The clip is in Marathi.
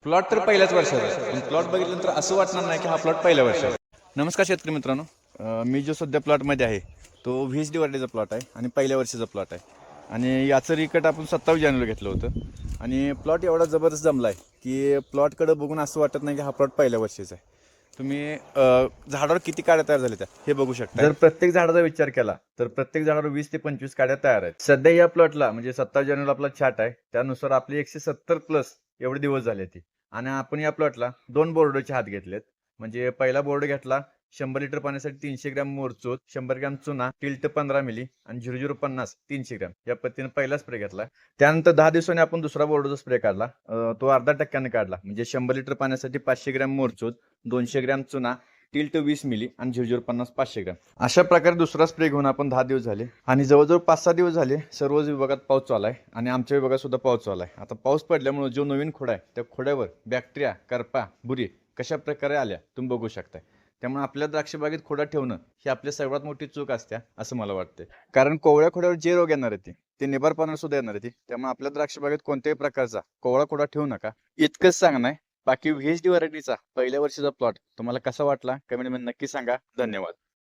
प्लॉट तर पहिल्याच वर्षाचा आहे, पण प्लॉट बघितल्यानंतर असं वाटणार नाही की हा प्लॉट पहिल्या वर्षाचा. नमस्कार शेतकरी मित्रांनो, मी जो सध्या प्लॉटमध्ये आहे तो 20 वाटेचा प्लॉट आहे आणि पहिल्या वर्षीचा प्लॉट आहे. आणि याचं रिकट आपण 27 जानेवारी घेतलं होतं. आणि प्लॉट एवढा जबरदस्त जमला आहे की प्लॉटकडं बघून असं वाटत नाही की हा प्लॉट पहिल्या वर्षीचा आहे. तुम्ही झाडावर किती काड्या तयार झाल्या त्या हे बघू शकता. जर प्रत्येक झाडाचा विचार केला तर प्रत्येक झाडावर 20 ते 25 काड्या तयार आहेत. सध्या या प्लॉटला म्हणजे 27 जानेवारी आपला चार्ट आहे, त्यानुसार आपली 170 प्लस एवढे दिवस झाले ती. आणि आपण या प्लॉटला 2 बोर्डोचे हात घेतलेत. म्हणजे पहिला बोर्ड घेतला 100 लिटर पाण्यासाठी 300 ग्रॅम मोरचूत, 100 ग्रॅम चुना, टिल्ट 15 मिली आणि 0050 300 ग्रॅम या पद्धतीने पहिला स्प्रे घेतला. त्यानंतर 10 दिवसांनी आपण दुसरा बोर्डचा स्प्रे काढला. तो अर्धा टक्क्याने काढला. म्हणजे 100 लिटर पाण्यासाठी 500 ग्रॅम मोरचूत, 200 ग्रॅम चुना, टिल्ट 20 मिली आणि 0050 500 ग्रॅम. अशा प्रकारे दुसरा स्प्रे घेऊन आपण 10 दिवस झाले आणि जवळजवळ 5-6 दिवस झाले सर्वच विभागात पाऊस चालू आहे आणि आमच्या विभागात सुद्धा पाऊस चालू आहे. आता पाऊस पडल्यामुळे जो नवीन खोडा आहे त्या खोड्यावर बॅक्टेरिया, करपा, बुरी कशा प्रकारे आल्या तुम्ही बघू शकताय. त्यामुळे आपल्या द्राक्ष बागेत खोडा ठेवणं ही आपली सर्वात मोठी चूक असते असं मला वाटते. कारण कोवळ्या खोड्यावर जे रोग येणार आहे ते निबारपणा सुद्धा येणार आहे. त्यामुळे आपल्या द्राक्ष बागेत कोणत्याही प्रकारचा कोवळा खोडा ठेवू नका, इतकंच सांगणं आहे. बाकी व्हीएचडी व्हरायटीचा पहिल्या वर्षीचा प्लॉट तुम्हाला कसा वाटला कमेंट मध्ये नक्की सांगा. धन्यवाद.